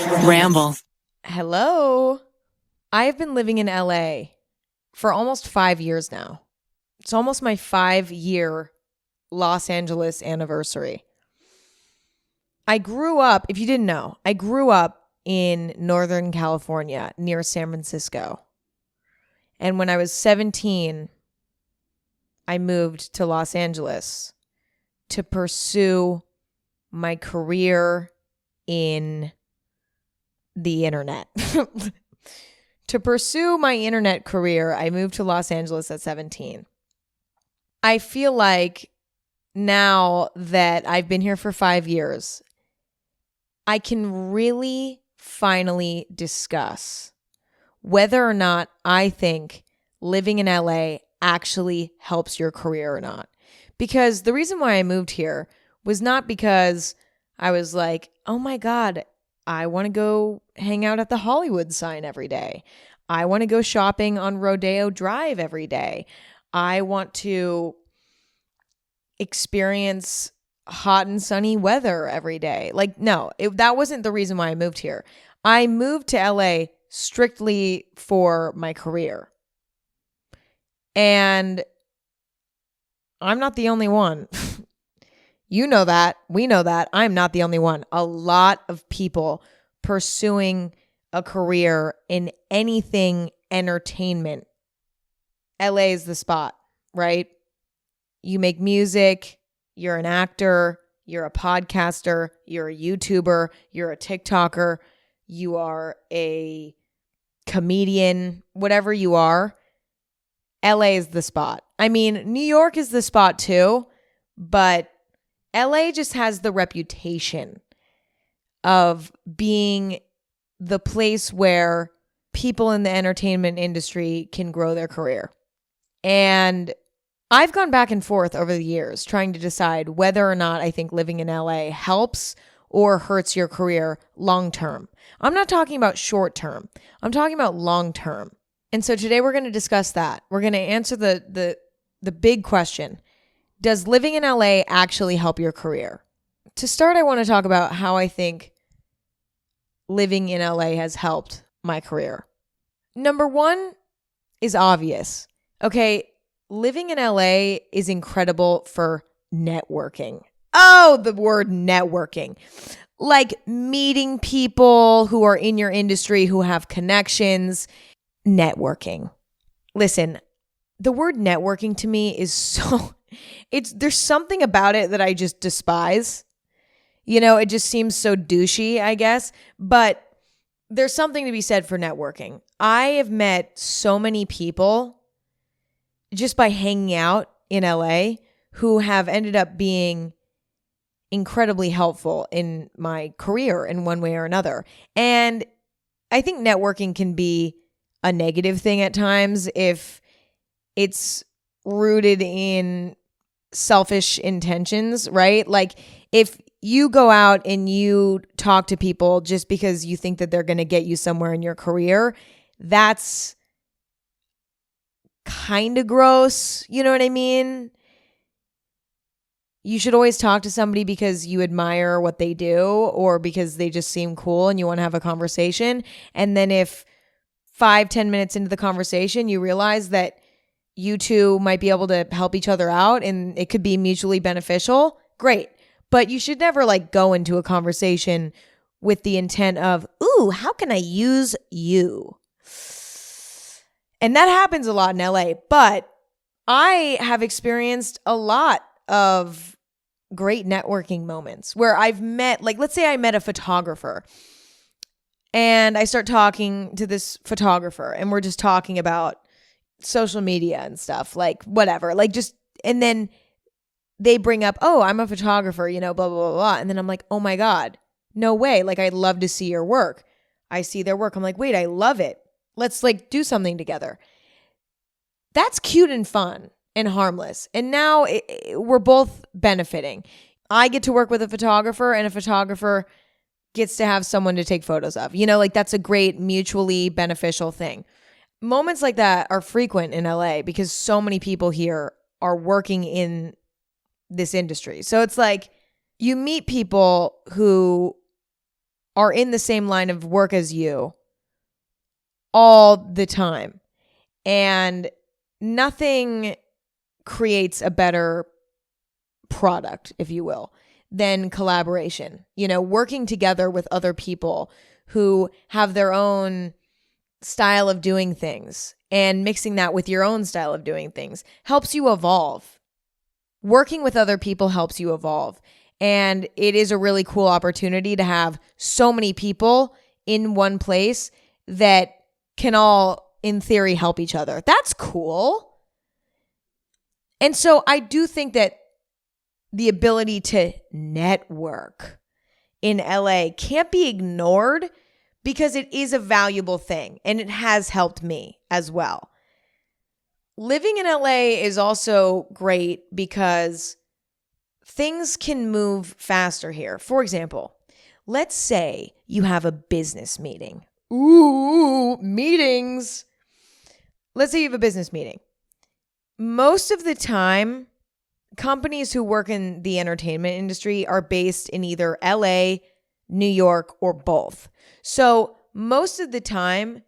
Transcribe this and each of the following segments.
Ramble. Hello. I have been living in LA for almost 5 years now. It's almost my 5-year Los Angeles anniversary. I grew up, if you didn't know, I grew up in Northern California near San Francisco. And when I was 17, I moved to Los Angeles to pursue my career in the internet. To pursue my internet career, I moved to Los Angeles at 17. I feel like now that I've been here for 5 years, I can really finally discuss whether or not I think living in LA actually helps your career or not. Because the reason why I moved here was not because I was like, oh my God, I want to go hang out at the Hollywood sign every day. I want to go shopping on Rodeo Drive every day. I want to experience hot and sunny weather every day. Like, no, that wasn't the reason why I moved here. I moved to LA strictly for my career. And I'm not the only one. You know that. We know that. I'm not the only one. A lot of people pursuing a career in anything entertainment. LA is the spot, right? You make music, you're an actor, you're a podcaster, you're a YouTuber, you're a TikToker, you are a comedian, whatever you are, LA is the spot. I mean, New York is the spot too, but LA just has the reputation of being the place where people in the entertainment industry can grow their career. And I've gone back and forth over the years trying to decide whether or not I think living in LA helps or hurts your career long term. I'm not talking about short term. I'm talking about long term. And so today we're going to discuss that. We're going to answer the big question. Does living in LA actually help your career? To start, I want to talk about how I think living in LA has helped my career. Number one is obvious. Okay, living in LA is incredible for networking. Oh, the word networking. Like meeting people who are in your industry who have connections. Networking. Listen, the word networking to me is so... there's something about it that I just despise. You know, it just seems so douchey, I guess. But there's something to be said for networking. I have met so many people just by hanging out in LA who have ended up being incredibly helpful in my career in one way or another. And I think networking can be a negative thing at times if it's rooted in selfish intentions, right? Like if you go out and you talk to people just because you think that they're going to get you somewhere in your career, that's kind of gross. You know what I mean? You should always talk to somebody because you admire what they do or because they just seem cool and you want to have a conversation. And then if 5-10 minutes into the conversation, you realize that you two might be able to help each other out and it could be mutually beneficial, great. But you should never like go into a conversation with the intent of, ooh, how can I use you? And that happens a lot in LA, but I have experienced a lot of great networking moments where I've met, like, let's say I met a photographer and I start talking to this photographer and we're just talking about social media and stuff, like whatever, like just, and then they bring up, oh, I'm a photographer, you know, blah, blah, blah, blah. And then I'm like, oh my God, no way. Like, I'd love to see your work. I see their work. I'm like, wait, I love it. Let's like do something together. That's cute and fun and harmless. And now we're both benefiting. I get to work with a photographer and a photographer gets to have someone to take photos of. You know, like that's a great mutually beneficial thing. Moments like that are frequent in LA because so many people here are working in this industry. So it's like you meet people who are in the same line of work as you all the time. And nothing creates a better product, if you will, than collaboration. Working together with other people who have their own style of doing things and mixing that with your own style of doing things helps you evolve. Working with other people helps you evolve. And it is a really cool opportunity to have so many people in one place that can all, in theory, help each other. That's cool. And so I do think that the ability to network in LA can't be ignored because it is a valuable thing and it has helped me as well. Living in LA is also great because things can move faster here. For example, let's say you have a business meeting. Ooh, meetings. Let's say you have a business meeting. Most of the time, companies who work in the entertainment industry are based in either LA, New York, or both. So most of the time,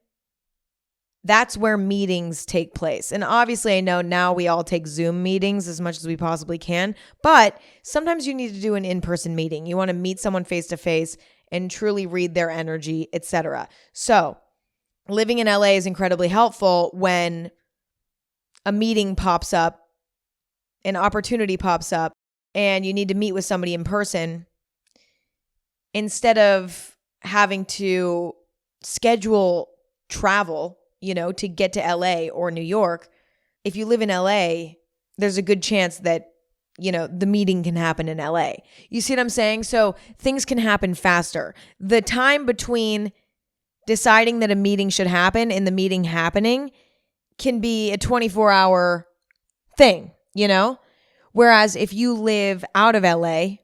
that's where meetings take place. And obviously, I know now we all take Zoom meetings as much as we possibly can, but sometimes you need to do an in-person meeting. You want to meet someone face-to-face and truly read their energy, etc. So living in LA is incredibly helpful when a meeting pops up, an opportunity pops up, and you need to meet with somebody in person. Instead of having to schedule travel, to get to LA or New York, if you live in LA, there's a good chance that, the meeting can happen in LA. You see what I'm saying? So things can happen faster. The time between deciding that a meeting should happen and the meeting happening can be a 24-hour thing, Whereas if you live out of LA,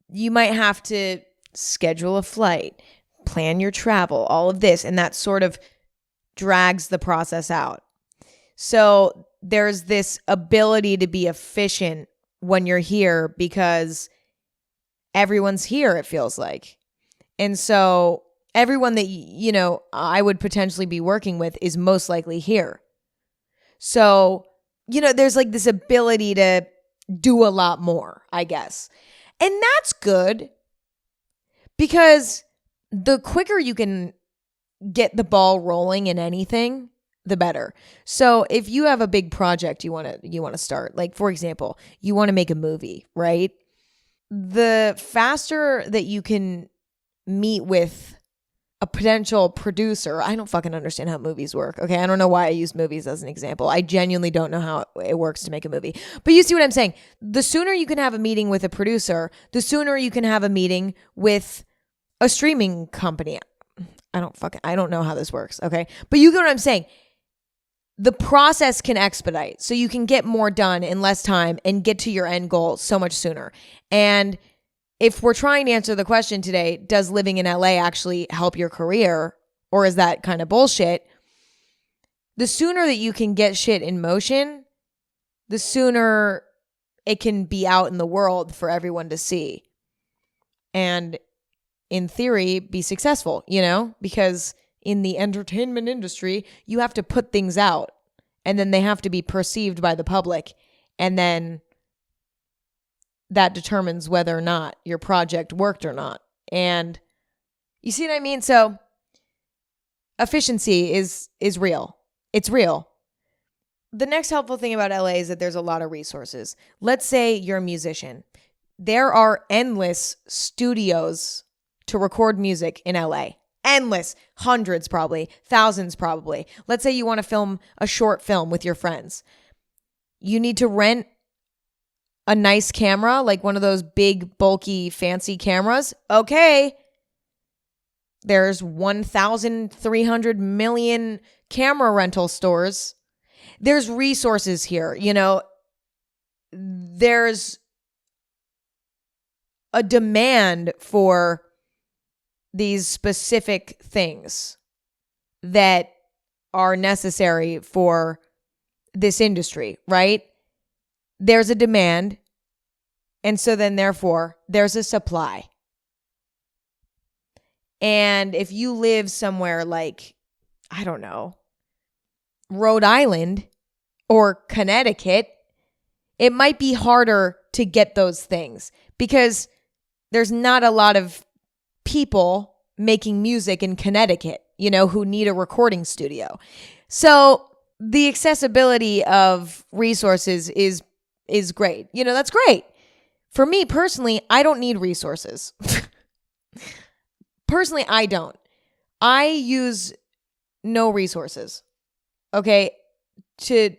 you might have to schedule a flight, plan your travel, all of this, and that sort of drags the process out. So there's this ability to be efficient when you're here because everyone's here, it feels like. And so everyone that, I would potentially be working with is most likely here. So, there's like this ability to do a lot more, I guess. And that's good because the quicker you can get the ball rolling in anything, the better. So if you have a big project you want to start, like for example, you want to make a movie, right? The faster that you can meet with a potential producer, I don't fucking understand how movies work. Okay, I don't know why I use movies as an example. I genuinely don't know how it works to make a movie. But you see what I'm saying? The sooner you can have a meeting with a producer, the sooner you can have a meeting with a streaming company. I don't know how this works, okay? But you get what I'm saying. The process can expedite, so you can get more done in less time and get to your end goal so much sooner. And if we're trying to answer the question today, does living in LA actually help your career, or is that kind of bullshit? The sooner that you can get shit in motion, the sooner it can be out in the world for everyone to see. And in theory, be successful, because in the entertainment industry, you have to put things out and then they have to be perceived by the public. And then that determines whether or not your project worked or not. And you see what I mean? So efficiency is real. It's real. The next helpful thing about LA is that there's a lot of resources. Let's say you're a musician. There are endless studios to record music in LA. Endless. Hundreds probably. Thousands probably. Let's say you want to film a short film with your friends. You need to rent a nice camera, like one of those big, bulky, fancy cameras. Okay. There's 1,300 million camera rental stores. There's resources here. There's a demand for these specific things that are necessary for this industry, right? There's a demand, and so then therefore there's a supply. And if you live somewhere like, I don't know, Rhode Island or Connecticut, it might be harder to get those things because there's not a lot of people making music in Connecticut, who need a recording studio. So the accessibility of resources is great. That's great. For me personally, I don't need resources. Personally, I don't. I use no resources. Okay. To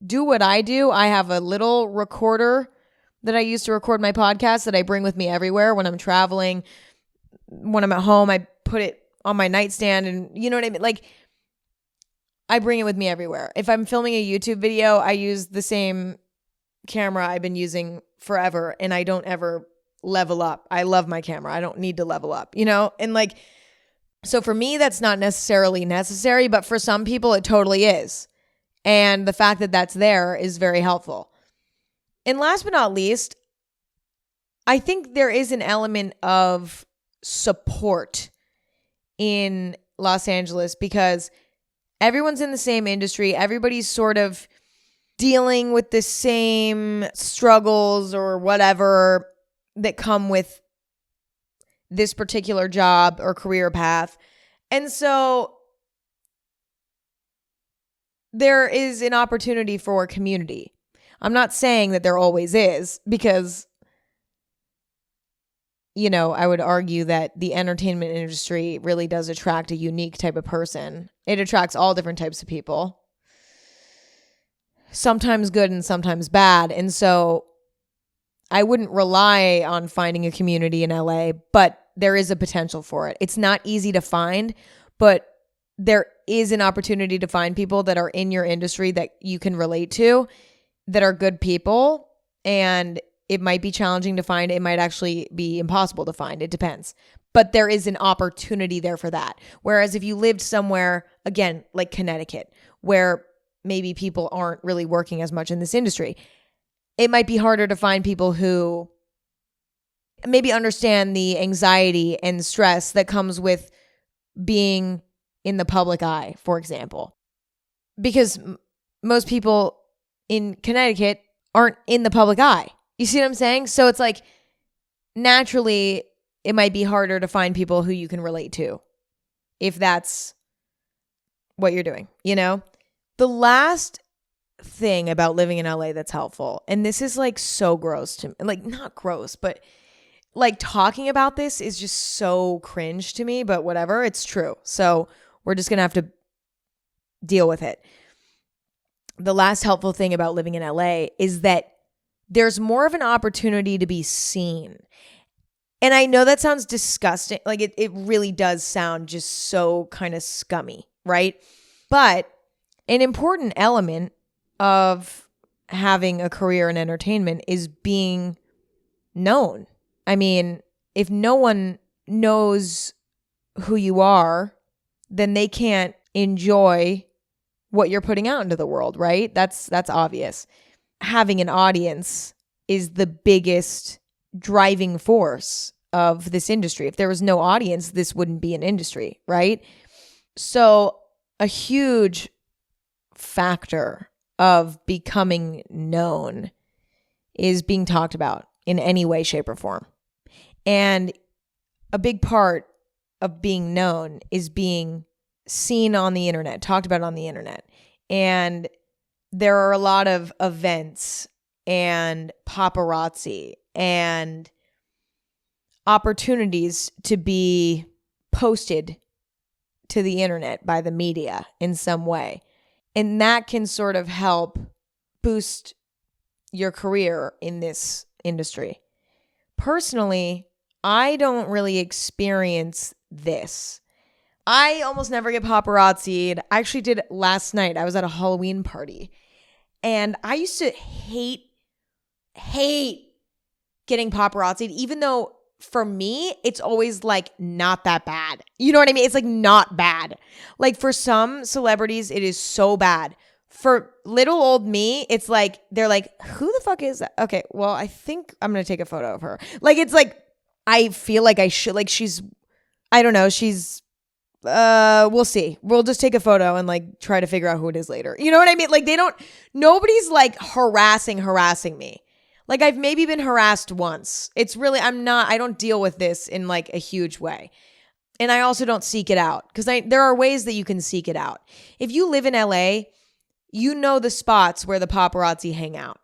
do what I do, I have a little recorder that I use to record my podcast that I bring with me everywhere when I'm traveling. When I'm at home, I put it on my nightstand and you know what I mean? Like, I bring it with me everywhere. If I'm filming a YouTube video, I use the same camera I've been using forever and I don't ever level up. I love my camera. I don't need to level up, And like, so for me, that's not necessarily necessary, but for some people, it totally is. And the fact that that's there is very helpful. And last but not least, I think there is an element of support in Los Angeles because everyone's in the same industry. Everybody's sort of dealing with the same struggles or whatever that come with this particular job or career path. And so there is an opportunity for community. I'm not saying that there always is because, I would argue that the entertainment industry really does attract a unique type of person. It attracts all different types of people, sometimes good and sometimes bad. And so I wouldn't rely on finding a community in LA, but there is a potential for it. It's not easy to find, but there is an opportunity to find people that are in your industry that you can relate to, that are good people. And it might be challenging to find. It might actually be impossible to find. It depends. But there is an opportunity there for that. Whereas if you lived somewhere, again, like Connecticut, where maybe people aren't really working as much in this industry, it might be harder to find people who maybe understand the anxiety and stress that comes with being in the public eye, for example. Because most people in Connecticut aren't in the public eye. You see what I'm saying? So it's like, naturally, it might be harder to find people who you can relate to if that's what you're doing, The last thing about living in LA that's helpful, and this is like so gross to me, like not gross, but like talking about this is just so cringe to me, but whatever, it's true. So we're just going to have to deal with it. The last helpful thing about living in LA is that there's more of an opportunity to be seen. And I know that sounds disgusting. Like it really does sound just so kind of scummy, right? But an important element of having a career in entertainment is being known. I mean, if no one knows who you are, then they can't enjoy what you're putting out into the world, right? That's obvious. Having an audience is the biggest driving force of this industry. If there was no audience, this wouldn't be an industry, right? So a huge factor of becoming known is being talked about in any way, shape, or form. And a big part of being known is being seen on the internet, talked about on the internet. And there are a lot of events and paparazzi and opportunities to be posted to the internet by the media in some way. And that can sort of help boost your career in this industry. Personally, I don't really experience this. I almost never get paparazzi'd. I actually did last night. I was at a Halloween party. And I used to hate getting paparazzi'd, even though for me, it's always like not that bad. You know what I mean? It's like not bad. Like for some celebrities, it is so bad. For little old me, it's like, they're like, who the fuck is that? Okay, well, I think I'm going to take a photo of her. Like, it's like, I feel like I should, like I don't know. She's, we'll see. We'll just take a photo and like try to figure out who it is later. You know what I mean? Like nobody's like harassing me. Like I've maybe been harassed once. It's really, I don't deal with this in like a huge way. And I also don't seek it out because there are ways that you can seek it out. If you live in LA, you know the spots where the paparazzi hang out.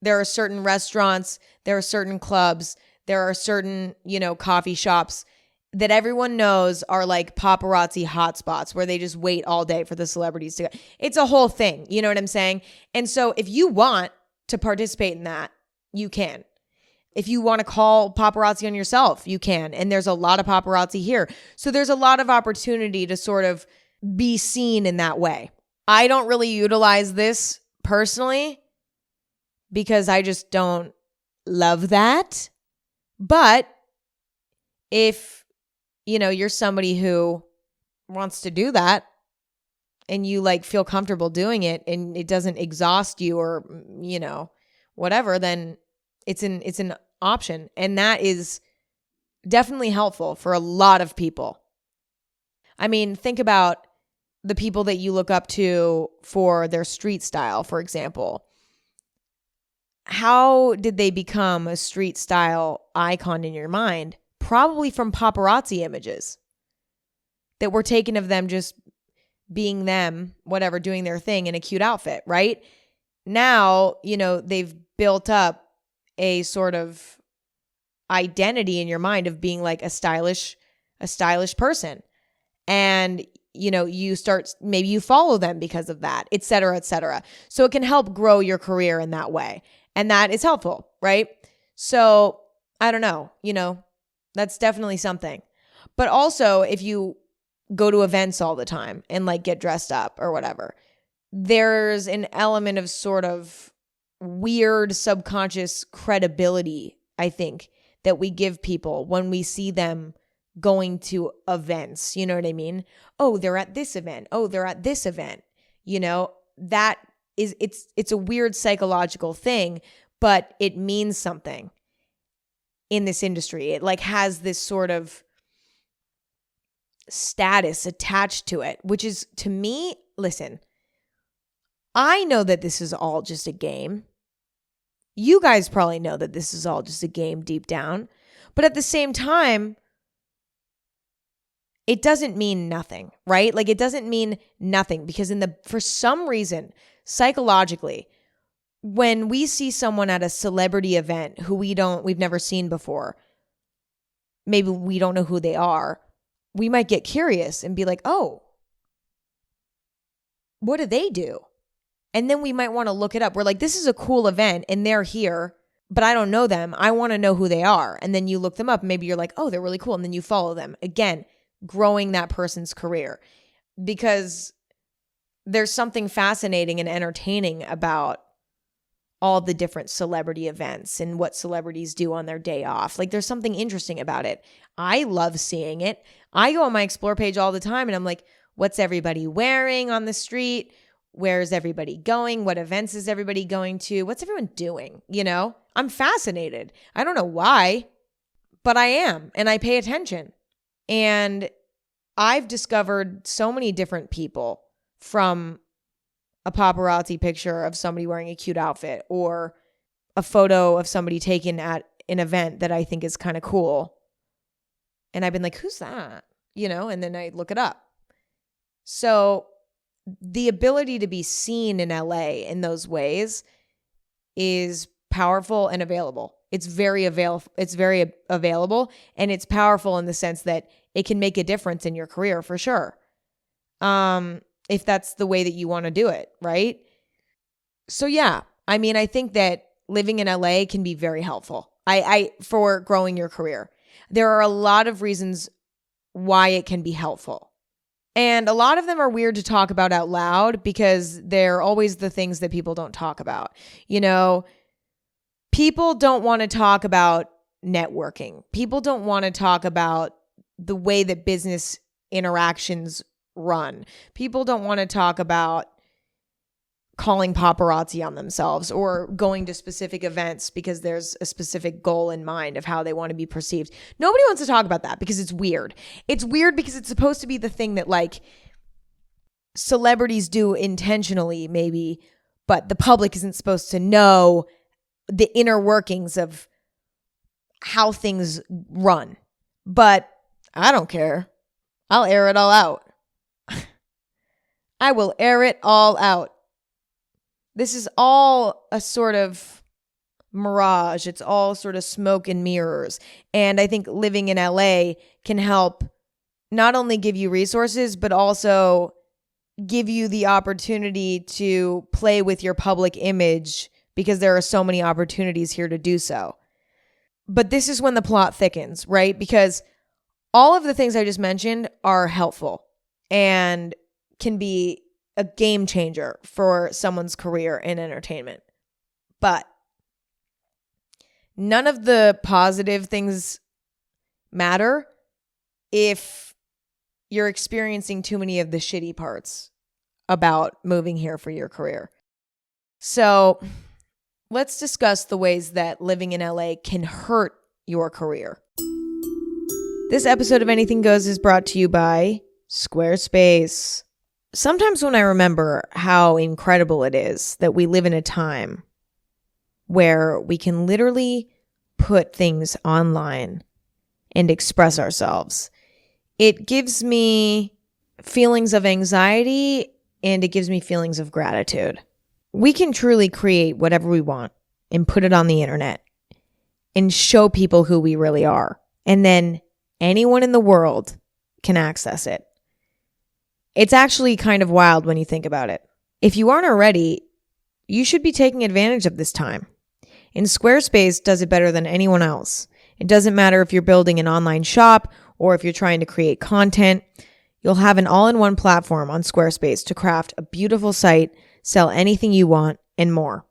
There are certain restaurants, there are certain clubs, there are certain, coffee shops that everyone knows are like paparazzi hotspots where they just wait all day for the celebrities to go. It's a whole thing. You know what I'm saying? And so if you want to participate in that, you can. If you want to call paparazzi on yourself, you can. And there's a lot of paparazzi here. So there's a lot of opportunity to sort of be seen in that way. I don't really utilize this personally because I just don't love that. But if, you're somebody who wants to do that and you like feel comfortable doing it and it doesn't exhaust you or, whatever, then it's an option. And that is definitely helpful for a lot of people. I mean, think about the people that you look up to for their street style, for example. How did they become a street style icon in your mind? Probably from paparazzi images that were taken of them just being them, whatever, doing their thing in a cute outfit, right? Now, they've built up a sort of identity in your mind of being like a stylish person. And, you start, maybe you follow them because of that, et cetera, et cetera. So it can help grow your career in that way. And that is helpful, right? So I don't know, that's definitely something. But also if you go to events all the time and like get dressed up or whatever, there's an element of sort of weird subconscious credibility, I think, that we give people when we see them going to events. You know what I mean? Oh, they're at this event. Oh, they're at this event. That is, it's a weird psychological thing, but it means something in this industry. It like has this sort of status attached to it, which is, to me, listen, I know that this is all just a game. You guys probably know that this is all just a game deep down. But at the same time, it doesn't mean nothing, right? Like it doesn't mean nothing because for some reason, psychologically, when we see someone at a celebrity event who we've never seen before, maybe we don't know who they are, we might get curious and be like, oh, what do they do? And then we might want to look it up. We're like, this is a cool event and they're here, but I don't know them. I want to know who they are. And then you look them up. Maybe you're like, oh, they're really cool. And then you follow them. Again, growing that person's career because there's something fascinating and entertaining about all the different celebrity events and what celebrities do on their day off. Like there's something interesting about it. I love seeing it. I go on my Explore page all the time and I'm like, what's everybody wearing on the street? Where's everybody going? What events is everybody going to? What's everyone doing? I'm fascinated. I don't know why, but I am, and I pay attention. And I've discovered so many different people from a paparazzi picture of somebody wearing a cute outfit or a photo of somebody taken at an event that I think is kind of cool. And I've been like, who's that? And then I look it up. So the ability to be seen in LA in those ways is powerful and available. It's very available and it's powerful in the sense that it can make a difference in your career for sure. If that's the way that you want to do it, right? So yeah, I mean, I think that living in LA can be very helpful. For growing your career. There are a lot of reasons why it can be helpful. And a lot of them are weird to talk about out loud because they're always the things that people don't talk about. People don't want to talk about networking. People don't want to talk about the way that business interactions run. People don't want to talk about calling paparazzi on themselves or going to specific events because there's a specific goal in mind of how they want to be perceived. Nobody wants to talk about that because it's weird. It's weird because it's supposed to be the thing that like celebrities do intentionally maybe, but the public isn't supposed to know the inner workings of how things run. But I don't care. I'll air it all out. I will air it all out. This is all a sort of mirage. It's all sort of smoke and mirrors. And I think living in LA can help not only give you resources, but also give you the opportunity to play with your public image because there are so many opportunities here to do so. But this is when the plot thickens, right? Because all of the things I just mentioned are helpful and can be a game changer for someone's career in entertainment. But none of the positive things matter if you're experiencing too many of the shitty parts about moving here for your career. So let's discuss the ways that living in LA can hurt your career. This episode of Anything Goes is brought to you by Squarespace. Sometimes when I remember how incredible it is that we live in a time where we can literally put things online and express ourselves, it gives me feelings of anxiety and it gives me feelings of gratitude. We can truly create whatever we want and put it on the internet and show people who we really are. And then anyone in the world can access it. It's actually kind of wild when you think about it. If you aren't already, you should be taking advantage of this time. And Squarespace does it better than anyone else. It doesn't matter if you're building an online shop or if you're trying to create content. You'll have an all-in-one platform on Squarespace to craft a beautiful site, sell anything you want, and more.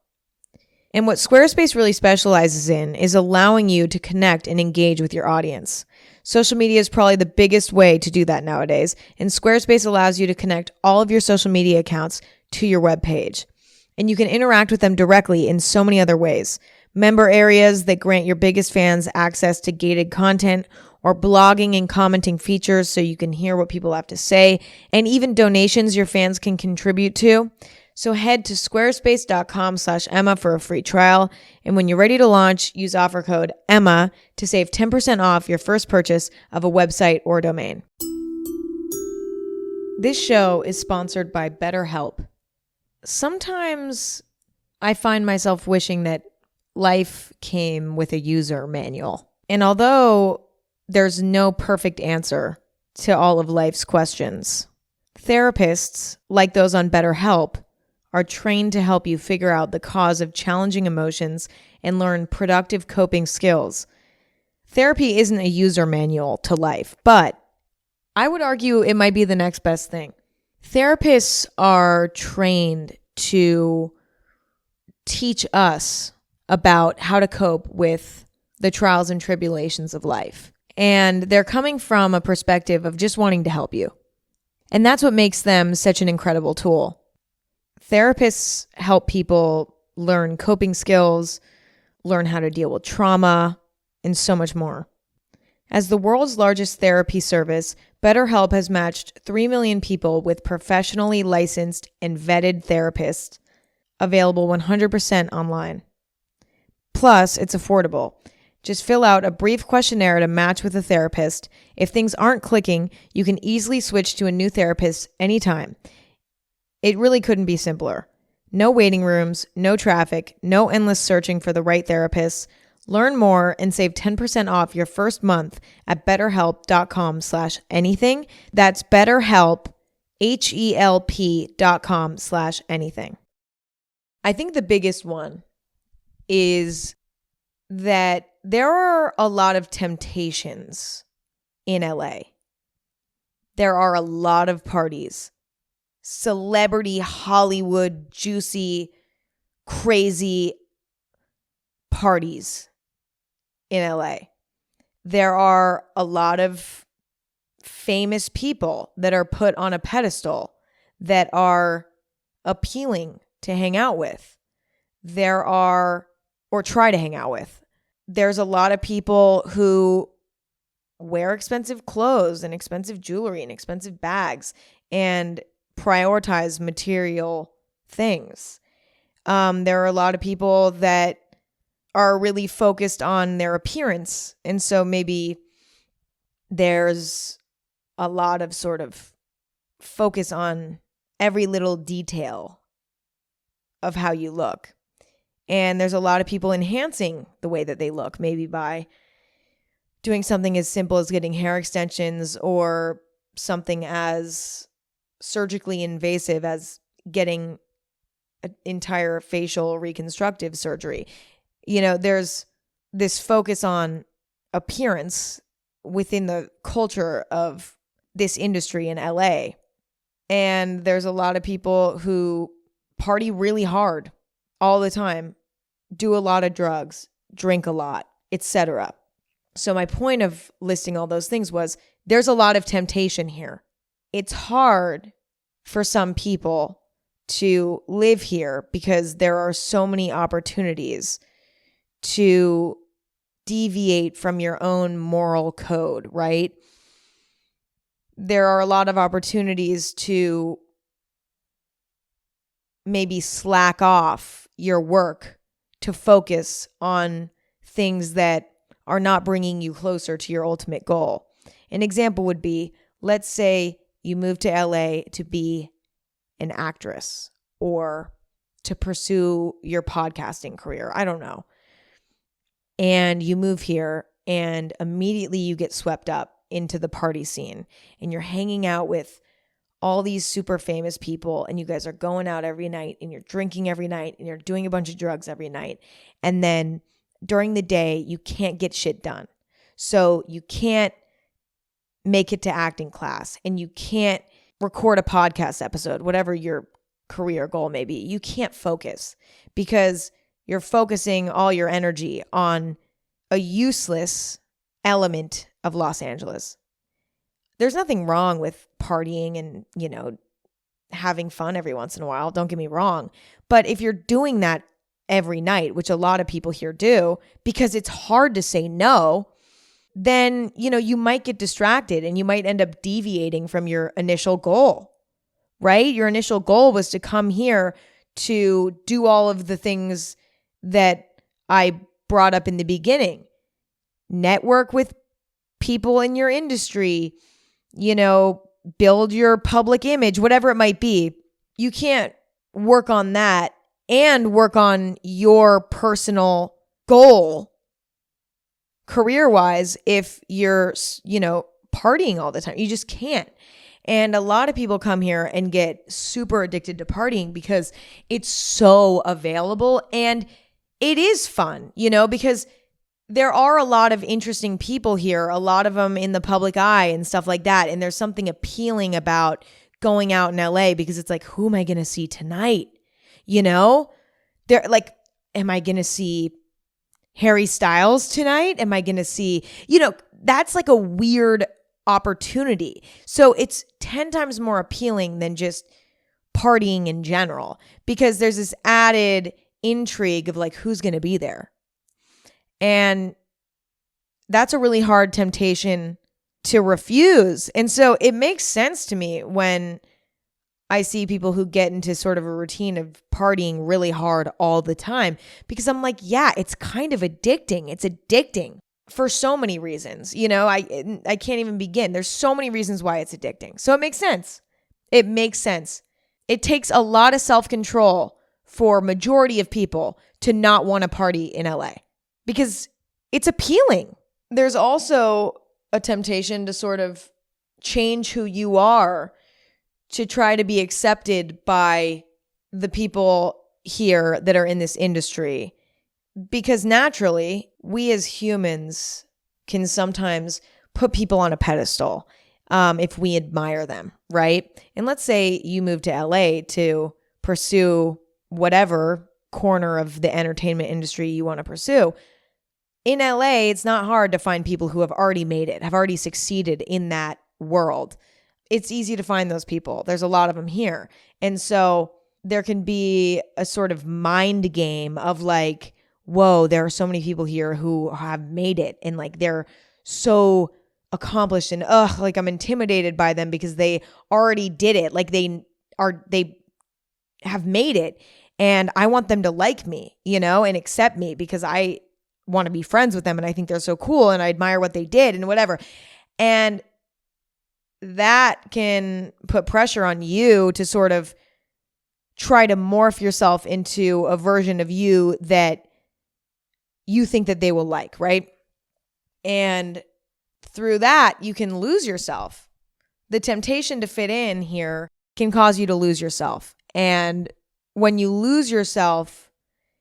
And what Squarespace really specializes in is allowing you to connect and engage with your audience. Social media is probably the biggest way to do that nowadays, and Squarespace allows you to connect all of your social media accounts to your webpage. And you can interact with them directly in so many other ways. Member areas that grant your biggest fans access to gated content, or blogging and commenting features so you can hear what people have to say, and even donations your fans can contribute to. So head to squarespace.com/Emma for a free trial. And when you're ready to launch, use offer code Emma to save 10% off your first purchase of a website or domain. This show is sponsored by BetterHelp. Sometimes I find myself wishing that life came with a user manual. And although there's no perfect answer to all of life's questions, therapists, like those on BetterHelp, are trained to help you figure out the cause of challenging emotions and learn productive coping skills. Therapy isn't a user manual to life, but I would argue it might be the next best thing. Therapists are trained to teach us about how to cope with the trials and tribulations of life. And they're coming from a perspective of just wanting to help you. And that's what makes them such an incredible tool. Therapists help people learn coping skills, learn how to deal with trauma, and so much more. As the world's largest therapy service, BetterHelp has matched 3 million people with professionally licensed and vetted therapists, available 100% online. Plus, it's affordable. Just fill out a brief questionnaire to match with a therapist. If things aren't clicking, you can easily switch to a new therapist anytime. It really couldn't be simpler. No waiting rooms, no traffic, no endless searching for the right therapist. Learn more and save 10% off your first month at betterhelp.com/anything. That's BetterHelp, HELP.com/anything. I think the biggest one is that there are a lot of temptations in LA. There are a lot of parties. Celebrity, Hollywood, juicy, crazy parties in LA. There are a lot of famous people that are put on a pedestal that are appealing to hang out with. Or try to hang out with. There's a lot of people who wear expensive clothes and expensive jewelry and expensive bags and prioritize material things. There are a lot of people that are really focused on their appearance. And so maybe there's a lot of sort of focus on every little detail of how you look. And there's a lot of people enhancing the way that they look, maybe by doing something as simple as getting hair extensions or something as surgically invasive as getting an entire facial reconstructive surgery. You know, there's this focus on appearance within the culture of this industry in LA. And there's a lot of people who party really hard all the time, do a lot of drugs, drink a lot, etc. So my point of listing all those things was there's a lot of temptation here. It's hard for some people to live here because there are so many opportunities to deviate from your own moral code, right? There are a lot of opportunities to maybe slack off your work to focus on things that are not bringing you closer to your ultimate goal. An example would be, let's say you move to LA to be an actress or to pursue your podcasting career. I don't know. And you move here and immediately you get swept up into the party scene and you're hanging out with all these super famous people and you guys are going out every night and you're drinking every night and you're doing a bunch of drugs every night. And then during the day, you can't get shit done. So you can't make it to acting class and you can't record a podcast episode, whatever your career goal may be. You can't focus because you're focusing all your energy on a useless element of Los Angeles. There's nothing wrong with partying and, you know, having fun every once in a while. Don't get me wrong. But if you're doing that every night, which a lot of people here do, because it's hard to say no, then, you know, you might get distracted and you might end up deviating from your initial goal, right? Your initial goal was to come here to do all of the things that I brought up in the beginning. Network with people in your industry, you know, build your public image, whatever it might be. You can't work on that and work on your personal goal career-wise if you're, you know, partying all the time. You just can't. And a lot of people come here and get super addicted to partying because it's so available and it is fun, you know, because there are a lot of interesting people here, a lot of them in the public eye and stuff like that. And there's something appealing about going out in LA because it's like, who am I going to see tonight? You know, they're like, am I going to see Harry Styles tonight? Am I going to see, you know, that's like a weird opportunity. So it's 10 times more appealing than just partying in general because there's this added intrigue of like, who's going to be there? And that's a really hard temptation to refuse. And so it makes sense to me when I see people who get into sort of a routine of partying really hard all the time because I'm like, yeah, it's kind of addicting. It's addicting for so many reasons. You know, I can't even begin. There's so many reasons why it's addicting. So it makes sense. It makes sense. It takes a lot of self-control for majority of people to not want to party in LA because it's appealing. There's also a temptation to sort of change who you are to try to be accepted by the people here that are in this industry. Because naturally, we as humans can sometimes put people on a pedestal if we admire them, right? And let's say you move to LA to pursue whatever corner of the entertainment industry you want to pursue. In LA, it's not hard to find people who have already made it, have already succeeded in that world. It's easy to find those people. There's a lot of them here. And so there can be a sort of mind game of like, whoa, there are so many people here who have made it and like they're so accomplished and like I'm intimidated by them because they already did it. Like they have made it and I want them to like me, you know, and accept me because I want to be friends with them and I think they're so cool and I admire what they did and whatever. And that can put pressure on you to sort of try to morph yourself into a version of you that you think that they will like, right? And through that, you can lose yourself. The temptation to fit in here can cause you to lose yourself. And when you lose yourself,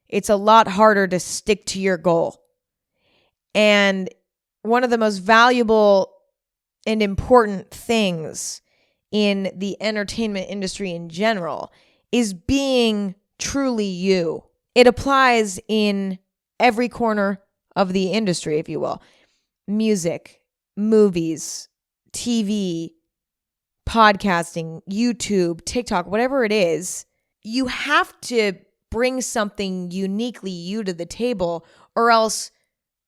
it's a lot harder to stick to your goal. And one of the most valuable and important things in the entertainment industry in general is being truly you. It applies in every corner of the industry, if you will. Music, movies, TV, podcasting, YouTube, TikTok, whatever it is, you have to bring something uniquely you to the table or else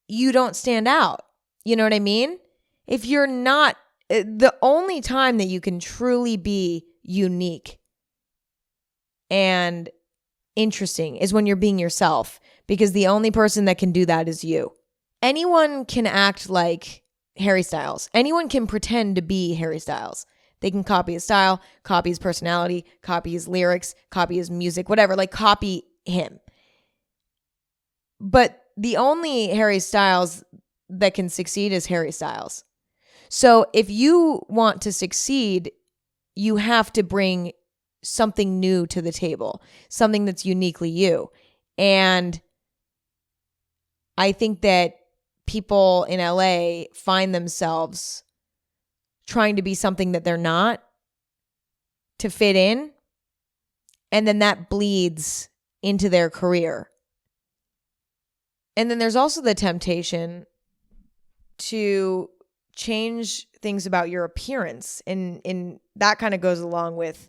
you don't stand out. You know what I mean? If you're not, the only time that you can truly be unique and interesting is when you're being yourself, because the only person that can do that is you. Anyone can act like Harry Styles. Anyone can pretend to be Harry Styles. They can copy his style, copy his personality, copy his lyrics, copy his music, whatever, like copy him. But the only Harry Styles that can succeed is Harry Styles. So if you want to succeed, you have to bring something new to the table, something that's uniquely you. And I think that people in LA find themselves trying to be something that they're not to fit in. And then that bleeds into their career. And then there's also the temptation to change things about your appearance. And that kind of goes along with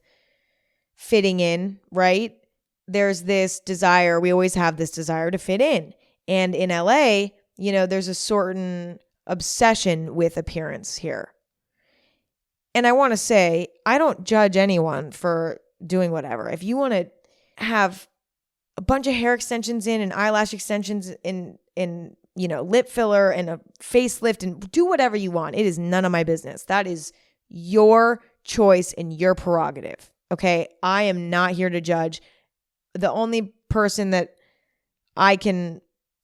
fitting in, right? There's this desire, we always have this desire to fit in. And in LA, you know, there's a certain obsession with appearance here. And I want to say, I don't judge anyone for doing whatever. If you want to have a bunch of hair extensions in and eyelash extensions in you know, lip filler and a facelift and do whatever you want. It is none of my business. That is your choice and your prerogative. Okay? I am not here to judge. The only person that I can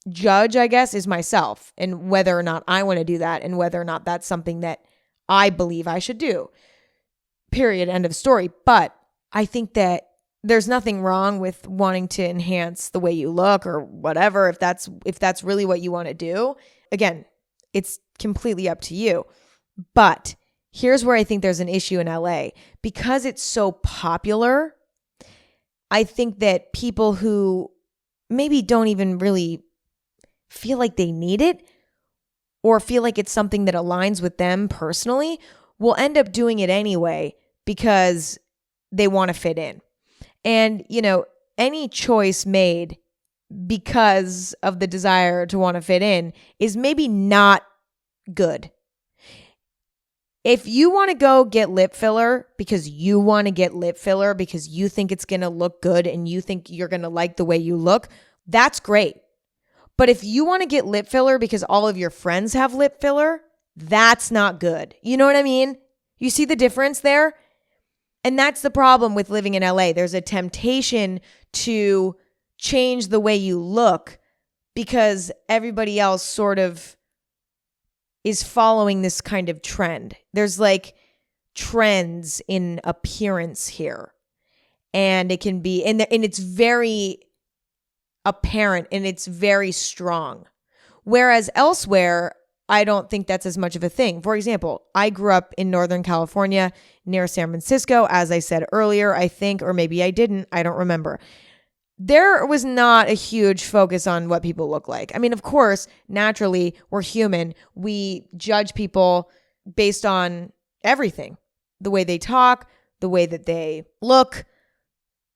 judge, I guess, is myself and whether or not I want to do that and whether or not that's something that I believe I should do. Period. End of story. But I think that there's nothing wrong with wanting to enhance the way you look or whatever, if that's really what you want to do. Again, it's completely up to you. But here's where I think there's an issue in LA. Because it's so popular, I think that people who maybe don't even really feel like they need it or feel like it's something that aligns with them personally will end up doing it anyway because they want to fit in. And, you know, any choice made because of the desire to want to fit in is maybe not good. If you want to go get lip filler because you want to get lip filler because you think it's going to look good and you think you're going to like the way you look, that's great. But if you want to get lip filler because all of your friends have lip filler, that's not good. You know what I mean? You see the difference there? And that's the problem with living in LA. There's a temptation to change the way you look because everybody else sort of is following this kind of trend. There's like trends in appearance here. And it can be, and it's very apparent and it's very strong. Whereas elsewhere, I don't think that's as much of a thing. For example, I grew up in Northern California near San Francisco, as I said earlier, I think, or maybe I didn't, I don't remember. There was not a huge focus on what people look like. I mean, of course, naturally, we're human. We judge people based on everything. The way they talk, the way that they look,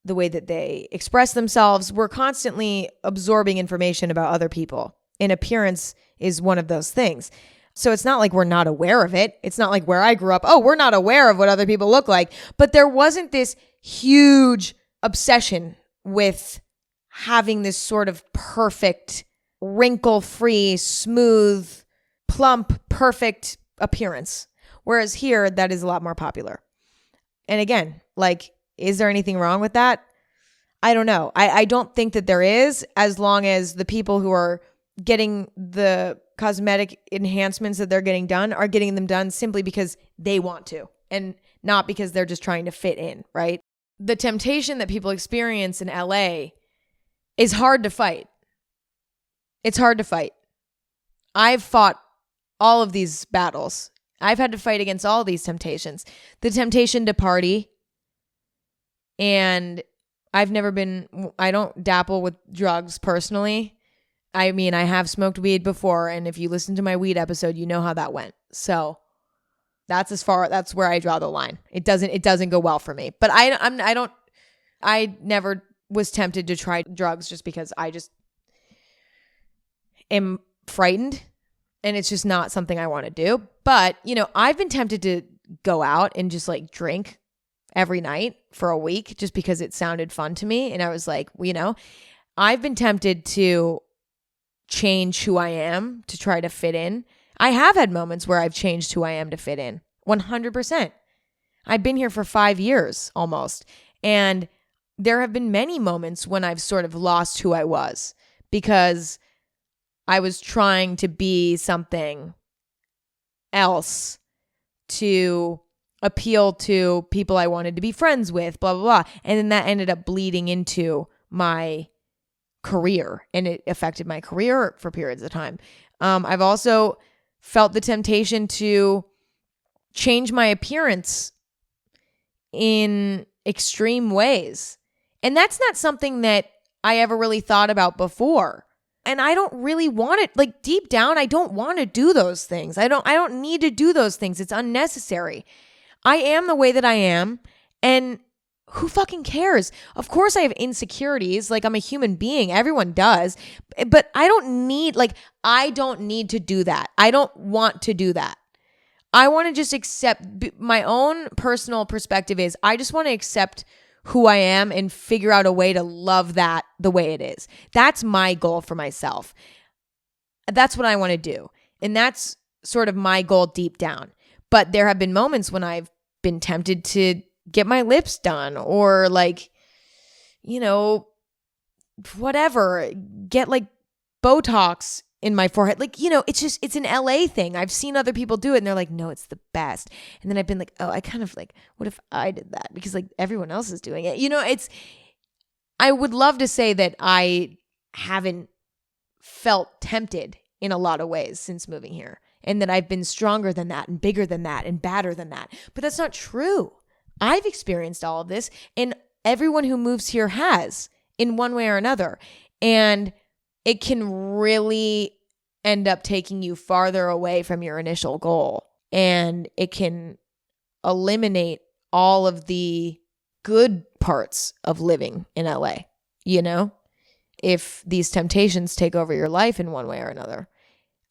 the way that they express themselves. We're constantly absorbing information about other people, and appearance is one of those things. So it's not like we're not aware of it. It's not like where I grew up, oh, we're not aware of what other people look like. But there wasn't this huge obsession with having this sort of perfect, wrinkle-free, smooth, plump, perfect appearance. Whereas here, that is a lot more popular. And again, like, is there anything wrong with that? I don't know. I don't think that there is, as long as the people who are getting the cosmetic enhancements that they're getting done are getting them done simply because they want to and not because they're just trying to fit in, right? The temptation that people experience in LA is hard to fight. It's hard to fight. I've fought all of these battles. I've had to fight against all these temptations. The temptation to party. And I don't dabble with drugs personally. I mean, I have smoked weed before, and if you listen to my weed episode, you know how that went. So that's where I draw the line. It doesn't go well for me. But I never was tempted to try drugs just because I just am frightened, and it's just not something I want to do. But, I've been tempted to go out and just like drink every night for a week just because it sounded fun to me. And I was like, I've been tempted to change who I am to try to fit in. I have had moments where I've changed who I am to fit in. 100%. I've been here for 5 years almost. And there have been many moments when I've sort of lost who I was because I was trying to be something else to appeal to people I wanted to be friends with, blah, blah, blah. And then that ended up bleeding into my career, and it affected my career for periods of time. I've also felt the temptation to change my appearance in extreme ways. And that's not something that I ever really thought about before. And I don't really want it. Like, deep down, I don't want to do those things. I don't need to do those things. It's unnecessary. I am the way that I am, and who fucking cares? Of course I have insecurities. Like, I'm a human being. Everyone does. But I don't need to do that. I don't want to do that. I want to just accept my own personal perspective is I just want to accept who I am and figure out a way to love that the way it is. That's my goal for myself. That's what I want to do. And that's sort of my goal deep down. But there have been moments when I've been tempted to get my lips done or whatever, get like Botox in my forehead. It's an LA thing. I've seen other people do it and they're like, no, it's the best. And then I've been like, oh, I kind of like, what if I did that? Because like everyone else is doing it. I would love to say that I haven't felt tempted in a lot of ways since moving here and that I've been stronger than that and bigger than that and badder than that. But that's not true. I've experienced all of this, and everyone who moves here has in one way or another. And it can really end up taking you farther away from your initial goal. And it can eliminate all of the good parts of living in LA, if these temptations take over your life in one way or another.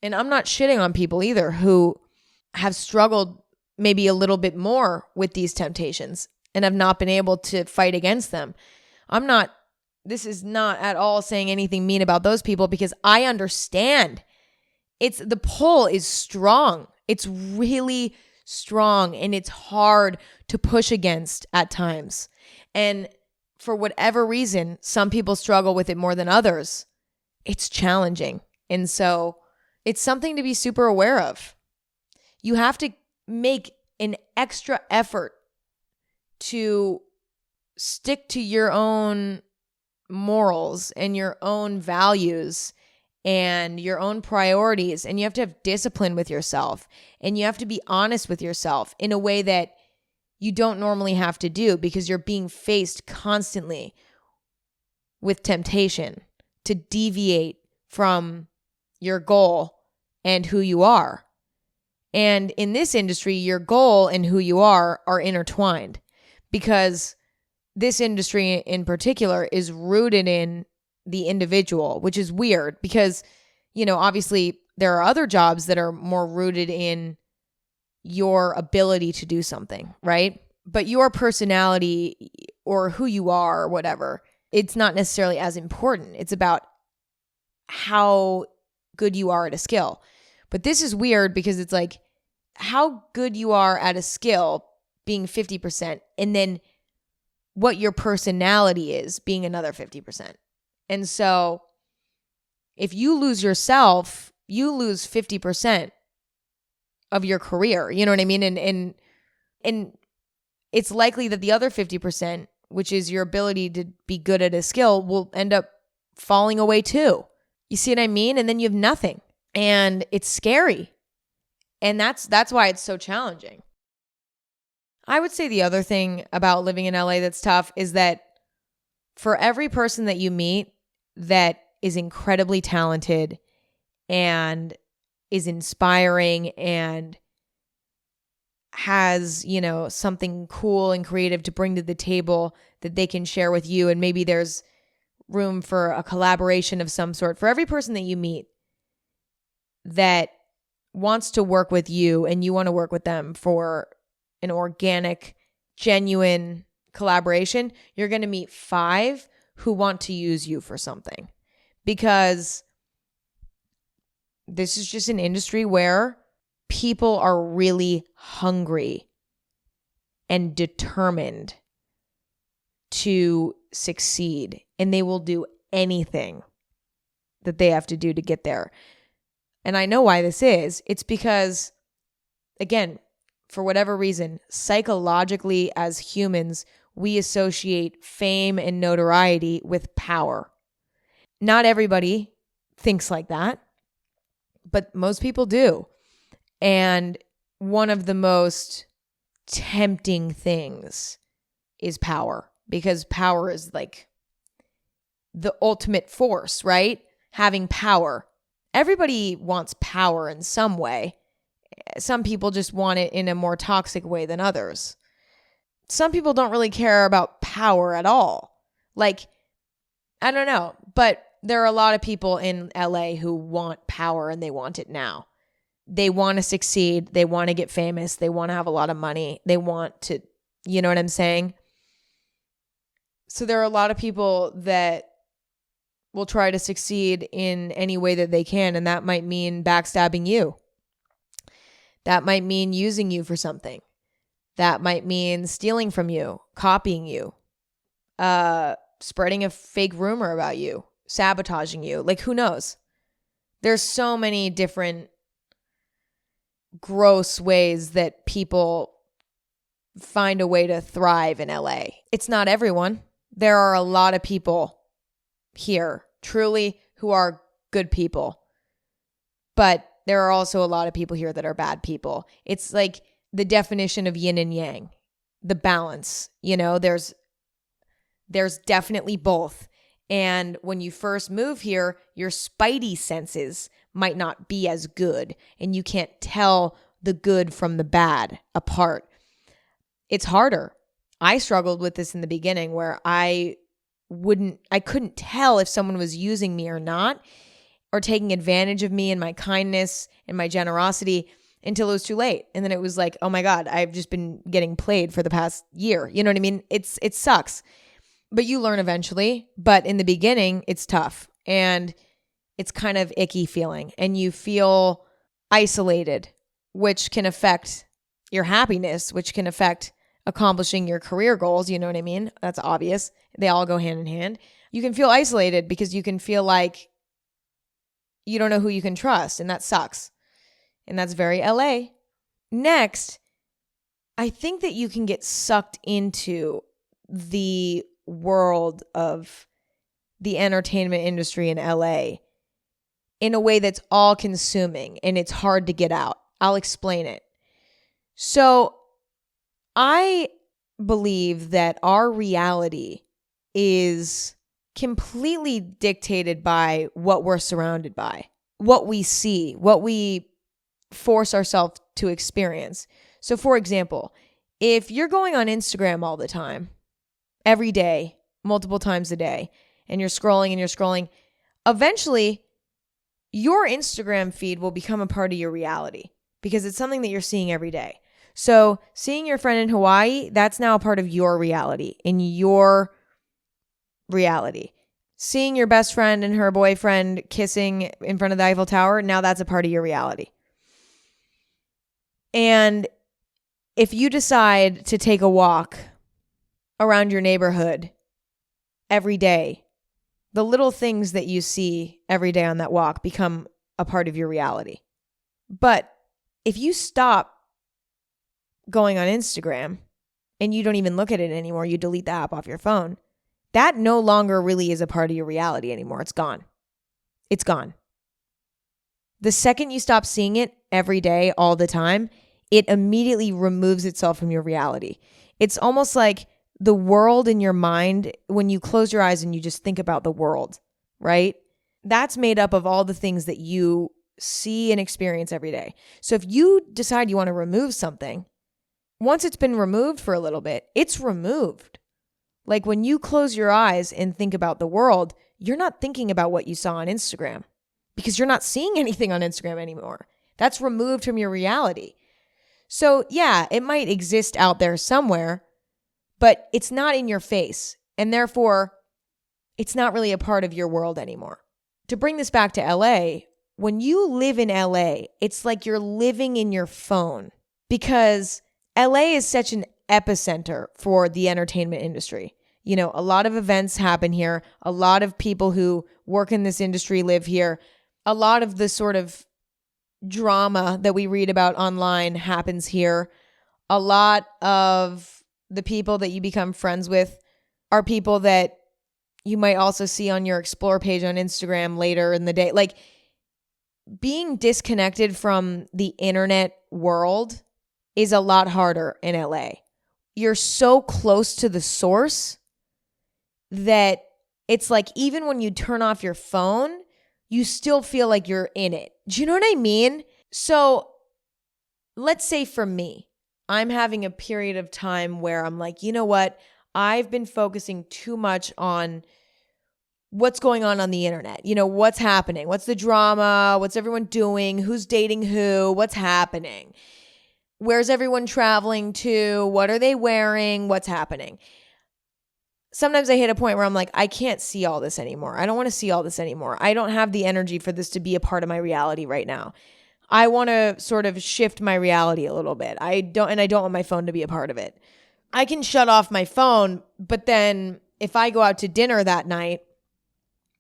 And I'm not shitting on people either who have struggled maybe a little bit more with these temptations and have not been able to fight against them. This is not at all saying anything mean about those people because I understand. The pull is strong. It's really strong and it's hard to push against at times. And for whatever reason, some people struggle with it more than others. It's challenging. And so it's something to be super aware of. You have to make an extra effort to stick to your own morals and your own values and your own priorities. And you have to have discipline with yourself. And you have to be honest with yourself in a way that you don't normally have to do because you're being faced constantly with temptation to deviate from your goal and who you are. And in this industry, your goal and who you are intertwined because this industry in particular is rooted in the individual, which is weird because, obviously there are other jobs that are more rooted in your ability to do something, right? But your personality or who you are or whatever, it's not necessarily as important. It's about how good you are at a skill. But this is weird because it's like how good you are at a skill being 50%, and then what your personality is being another 50%. And so if you lose yourself, you lose 50% of your career. You know what I mean? And it's likely that the other 50%, which is your ability to be good at a skill, will end up falling away too. You see what I mean? And then you have nothing. And it's scary. And that's why it's so challenging. I would say the other thing about living in LA that's tough is that for every person that you meet that is incredibly talented and is inspiring and has, something cool and creative to bring to the table that they can share with you, and maybe there's room for a collaboration of some sort. For every person that you meet that wants to work with you and you want to work with them for an organic, genuine collaboration, you're going to meet 5 who want to use you for something, because this is just an industry where people are really hungry and determined to succeed, and they will do anything that they have to do to get there. And I know why this is. It's because, again, for whatever reason, psychologically as humans, we associate fame and notoriety with power. Not everybody thinks like that, but most people do. And one of the most tempting things is power, because power is like the ultimate force, right? Having power. Everybody wants power in some way. Some people just want it in a more toxic way than others. Some people don't really care about power at all. Like, I don't know, but there are a lot of people in LA who want power, and they want it now. They want to succeed. They want to get famous. They want to have a lot of money. They want to, you know what I'm saying? So there are a lot of people that will try to succeed in any way that they can, and that might mean backstabbing you. That might mean using you for something. That might mean stealing from you, copying you, spreading a fake rumor about you, sabotaging you. Like, who knows? There's so many different gross ways that people find a way to thrive in LA. It's not everyone. There are a lot of people here, truly, who are good people. But there are also a lot of people here that are bad people. It's like the definition of yin and yang, the balance. There's definitely both. And when you first move here, your spidey senses might not be as good, and you can't tell the good from the bad apart. It's harder. I struggled with this in the beginning, where I couldn't tell if someone was using me or not, or taking advantage of me and my kindness and my generosity, until it was too late. And then it was like, oh my God, I've just been getting played for the past year. You know what I mean? It sucks. But you learn eventually. But in the beginning, it's tough. And it's kind of icky feeling. And you feel isolated, which can affect your happiness, which can affect accomplishing your career goals. You know what I mean? That's obvious. They all go hand in hand. You can feel isolated because you can feel like you don't know who you can trust. And that sucks. And that's very LA. Next, I think that you can get sucked into the world of the entertainment industry in LA in a way that's all consuming, and it's hard to get out. I'll explain it. So I believe that our reality is completely dictated by what we're surrounded by, what we see, what we force ourselves to experience. So for example, if you're going on Instagram all the time, every day, multiple times a day, and you're scrolling, eventually your Instagram feed will become a part of your reality because it's something that you're seeing every day. So seeing your friend in Hawaii, that's now a part of your reality, in your reality. Seeing your best friend and her boyfriend kissing in front of the Eiffel Tower, now that's a part of your reality. And if you decide to take a walk around your neighborhood every day, the little things that you see every day on that walk become a part of your reality. But if you stop going on Instagram and you don't even look at it anymore, you delete the app off your phone, that no longer really is a part of your reality anymore. It's gone. It's gone. The second you stop seeing it every day, all the time, it immediately removes itself from your reality. It's almost like the world in your mind, when you close your eyes and you just think about the world, right? That's made up of all the things that you see and experience every day. So if you decide you want to remove something, once it's been removed for a little bit, it's removed. Like when you close your eyes and think about the world, you're not thinking about what you saw on Instagram because you're not seeing anything on Instagram anymore. That's removed from your reality. So yeah, it might exist out there somewhere, but it's not in your face. And therefore, it's not really a part of your world anymore. To bring this back to LA, when you live in LA, it's like you're living in your phone because LA is such an epicenter for the entertainment industry. You know, a lot of events happen here. A lot of people who work in this industry live here. A lot of the sort of drama that we read about online happens here. A lot of the people that you become friends with are people that you might also see on your explore page on Instagram later in the day. Like being disconnected from the internet world is a lot harder in LA. You're so close to the source that it's like even when you turn off your phone, you still feel like you're in it. Do you know what I mean? So let's say for me, I'm having a period of time where I'm like, you know what? I've been focusing too much on what's going on the internet. You know, what's happening? What's the drama? What's everyone doing? Who's dating who? What's happening? Where's everyone traveling to? What are they wearing? What's happening? Sometimes I hit a point where I'm like, I can't see all this anymore. I don't want to see all this anymore. I don't have the energy for this to be a part of my reality right now. I want to sort of shift my reality a little bit. I don't want my phone to be a part of it. I can shut off my phone, but then if I go out to dinner that night,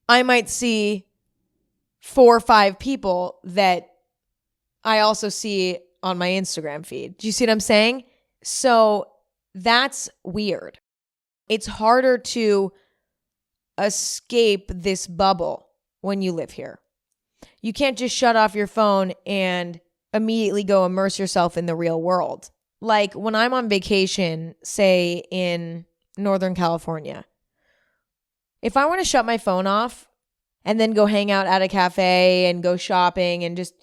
I might see 4 or 5 people that I also see on my Instagram feed. Do you see what I'm saying? So that's weird. It's harder to escape this bubble when you live here. You can't just shut off your phone and immediately go immerse yourself in the real world. Like when I'm on vacation, say in Northern California, if I want to shut my phone off and then go hang out at a cafe and go shopping and just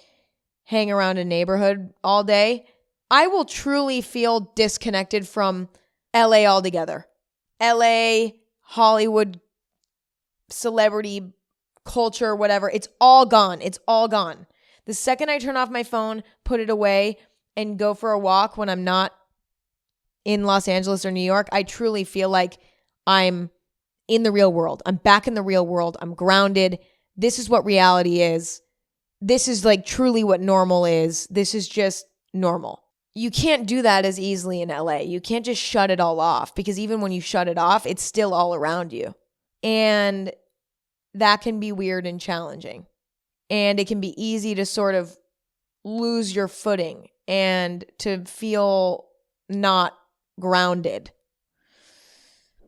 hang around a neighborhood all day, I will truly feel disconnected from LA altogether. LA, Hollywood, celebrity, culture, whatever. It's all gone. It's all gone. The second I turn off my phone, put it away, and go for a walk when I'm not in Los Angeles or New York, I truly feel like I'm in the real world. I'm back in the real world. I'm grounded. This is what reality is. This is like truly what normal is. This is just normal. You can't do that as easily in LA. You can't just shut it all off because even when you shut it off, it's still all around you. And that can be weird and challenging. And it can be easy to sort of lose your footing and to feel not grounded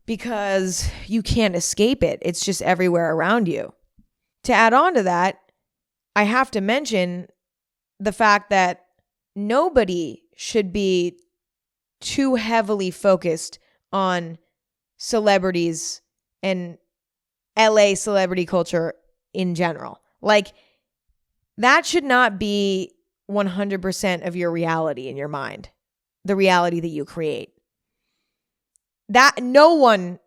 because you can't escape it. It's just everywhere around you. To add on to that, I have to mention the fact that nobody should be too heavily focused on celebrities and LA celebrity culture in general. Like, that should not be 100% of your reality in your mind, the reality that you create. that no one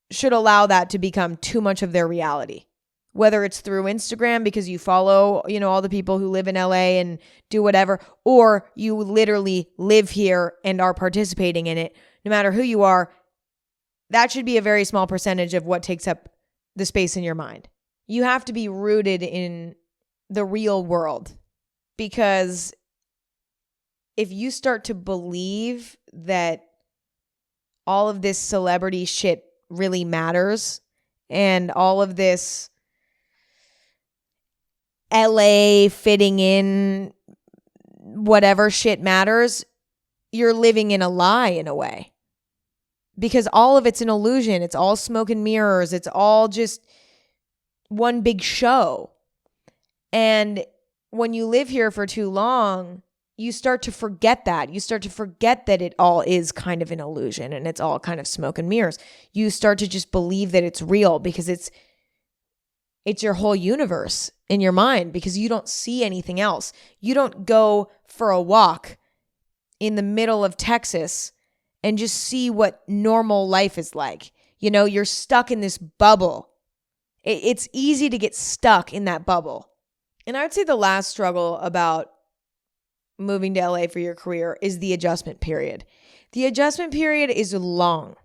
should allow that to become too much of their reality. Whether it's through Instagram because you follow, all the people who live in LA and do whatever, or you literally live here and are participating in it, no matter who you are, that should be a very small percentage of what takes up the space in your mind. You have to be rooted in the real world, because if you start to believe that all of this celebrity shit really matters and all of this LA fitting in whatever shit matters, you're living in a lie in a way. Because all of it's an illusion. It's all smoke and mirrors. It's all just one big show. And when you live here for too long, you start to forget that. You start to forget that it all is kind of an illusion and it's all kind of smoke and mirrors. You start to just believe that it's real because it's your whole universe in your mind, because you don't see anything else. You don't go for a walk in the middle of Texas and just see what normal life is like. You're stuck in this bubble. It's easy to get stuck in that bubble. And I would say the last struggle about moving to LA for your career is the adjustment period. The adjustment period is long.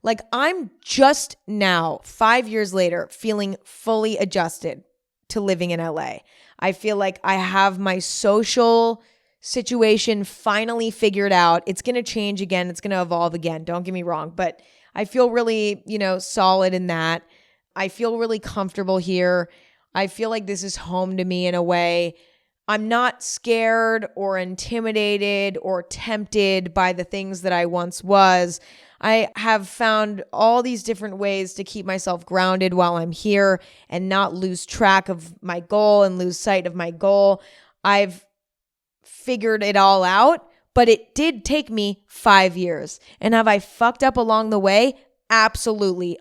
Like, I'm just now, 5 years later, feeling fully adjusted to living in LA. I feel like I have my social situation finally figured out. It's going to change again. It's going to evolve again. Don't get me wrong. But I feel really, solid in that. I feel really comfortable here. I feel like this is home to me in a way. I'm not scared or intimidated or tempted by the things that I once was. I have found all these different ways to keep myself grounded while I'm here and not lose track of my goal and lose sight of my goal. I've figured it all out, but it did take me 5 years. And have I fucked up along the way? Absolutely.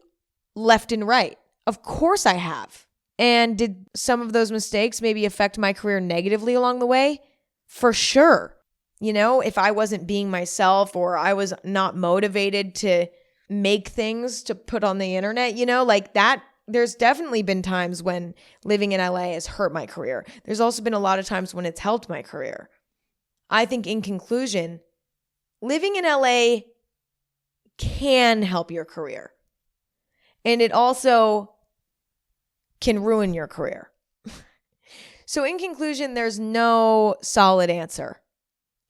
Left and right. Of course I have. And did some of those mistakes maybe affect my career negatively along the way? For sure. If I wasn't being myself or I was not motivated to make things to put on the internet, like that, there's definitely been times when living in LA has hurt my career. There's also been a lot of times when it's helped my career. I think in conclusion, living in LA can help your career. And it also can ruin your career. So in conclusion, there's no solid answer.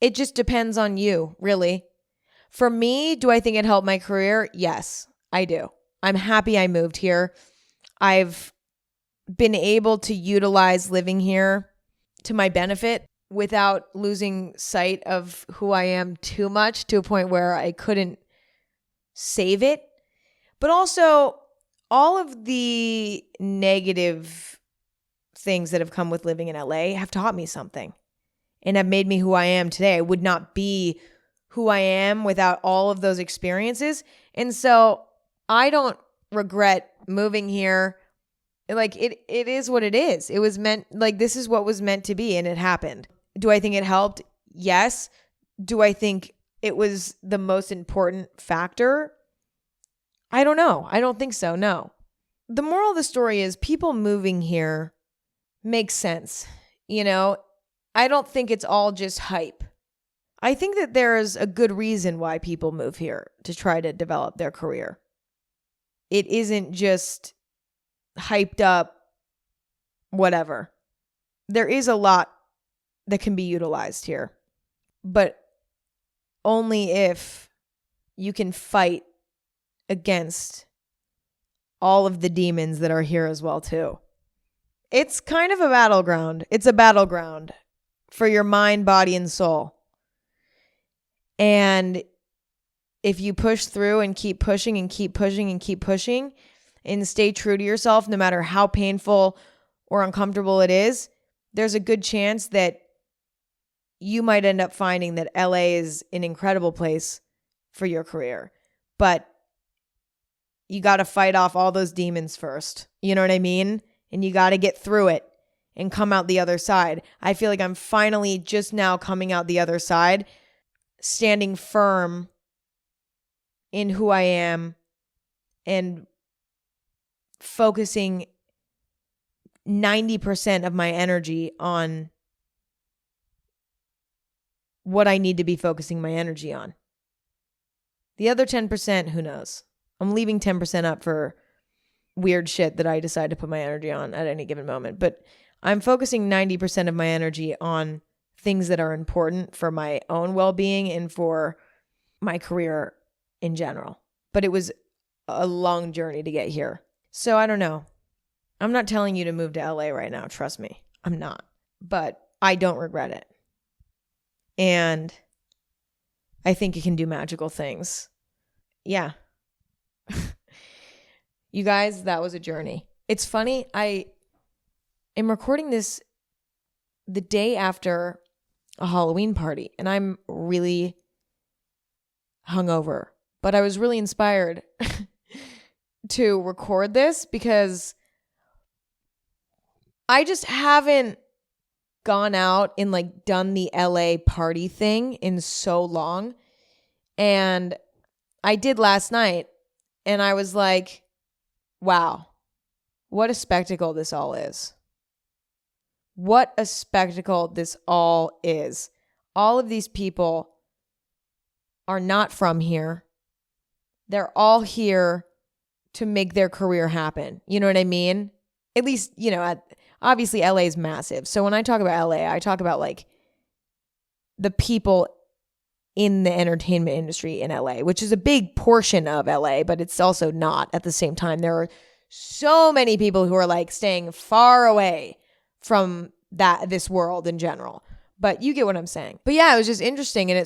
It just depends on you, really. For me, do I think it helped my career? Yes, I do. I'm happy I moved here. I've been able to utilize living here to my benefit without losing sight of who I am too much, to a point where I couldn't save it. But also, all of the negative things that have come with living in LA have taught me something and have made me who I am today. I would not be who I am without all of those experiences. And so I don't regret moving here. Like, it is what it is. It was meant, like, this is what was meant to be, and it happened. Do I think it helped? Yes. Do I think it was the most important factor? I don't know. I don't think so. No. The moral of the story is people moving here makes sense. I don't think it's all just hype. I think that there's a good reason why people move here to try to develop their career. It isn't just hyped up, whatever. There is a lot that can be utilized here, but only if you can fight against all of the demons that are here as well too. It's kind of a battleground. It's a battleground for your mind, body, and soul. And if you push through and keep pushing and keep pushing and keep pushing and stay true to yourself, no matter how painful or uncomfortable it is, there's a good chance that you might end up finding that LA is an incredible place for your career. But you got to fight off all those demons first. You know what I mean? And you got to get through it and come out the other side. I feel like I'm finally just now coming out the other side, standing firm in who I am and focusing 90% of my energy on what I need to be focusing my energy on. The other 10%, who knows? I'm leaving 10% up for weird shit that I decide to put my energy on at any given moment. But I'm focusing 90% of my energy on things that are important for my own well-being and for my career in general. But it was a long journey to get here. So I don't know. I'm not telling you to move to LA right now. Trust me. I'm not. But I don't regret it. And I think it can do magical things. Yeah. You guys, that was a journey. It's funny. I am recording this the day after a Halloween party, and I'm really hungover. But I was really inspired to record this because I just haven't gone out and like done the LA party thing in so long. And I did last night, and I was like, wow, what a spectacle this all is. What a spectacle this all is. All of these people are not from here. They're all here to make their career happen. You know what I mean? At least, obviously LA is massive. So when I talk about LA, I talk about like the people in the entertainment industry in LA, which is a big portion of LA, but it's also not at the same time. There are so many people who are like staying far away from this world in general. But you get what I'm saying. But yeah, it was just interesting. And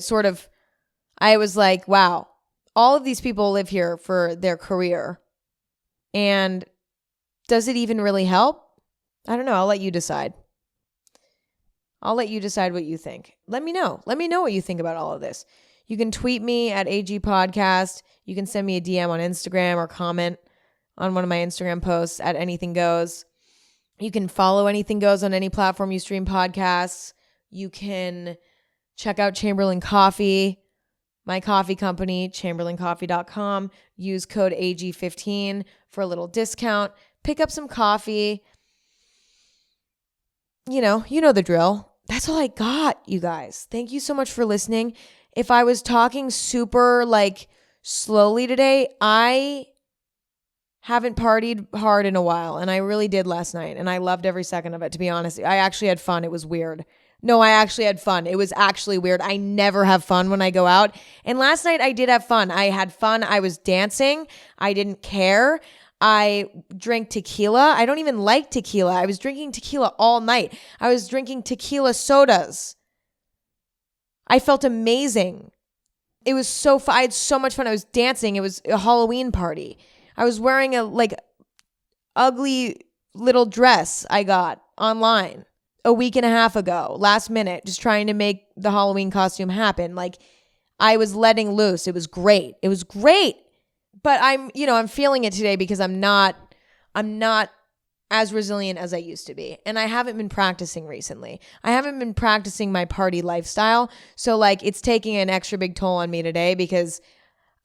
I was like, wow, all of these people live here for their career. And does it even really help? I don't know. I'll let you decide. I'll let you decide what you think. Let me know. Let me know what you think about all of this. You can tweet me at AG Podcast. You can send me a DM on Instagram or comment on one of my Instagram posts at Anything Goes. You can follow Anything Goes on any platform you stream podcasts. You can check out Chamberlain Coffee, my coffee company, chamberlaincoffee.com. Use code AG15 for a little discount. Pick up some coffee. You know the drill. That's all I got, you guys. Thank you so much for listening. If I was talking super slowly today, I haven't partied hard in a while, and I really did last night, and I loved every second of it, to be honest. I actually had fun. It was weird. No, I actually had fun. It was actually weird. I never have fun when I go out. And last night I did have fun. I had fun. I was dancing. I didn't care. I drank tequila. I don't even like tequila. I was drinking tequila all night. I was drinking tequila sodas. I felt amazing. It was so fun. I had so much fun. I was dancing. It was a Halloween party. I was wearing a ugly little dress I got online a week and a half ago, last minute, just trying to make the Halloween costume happen. I was letting loose. It was great. It was great. But I'm feeling it today because I'm not as resilient as I used to be. And I haven't been practicing recently. I haven't been practicing my party lifestyle. So it's taking an extra big toll on me today because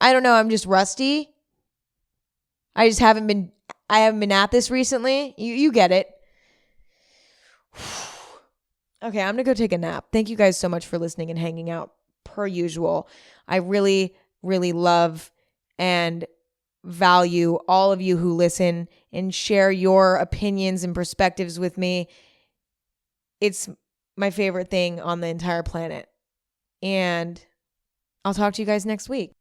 I don't know, I'm just rusty. I haven't been at this recently. You get it. Okay, I'm going to go take a nap. Thank you guys so much for listening and hanging out per usual. I really, really love and value all of you who listen and share your opinions and perspectives with me. It's my favorite thing on the entire planet. And I'll talk to you guys next week.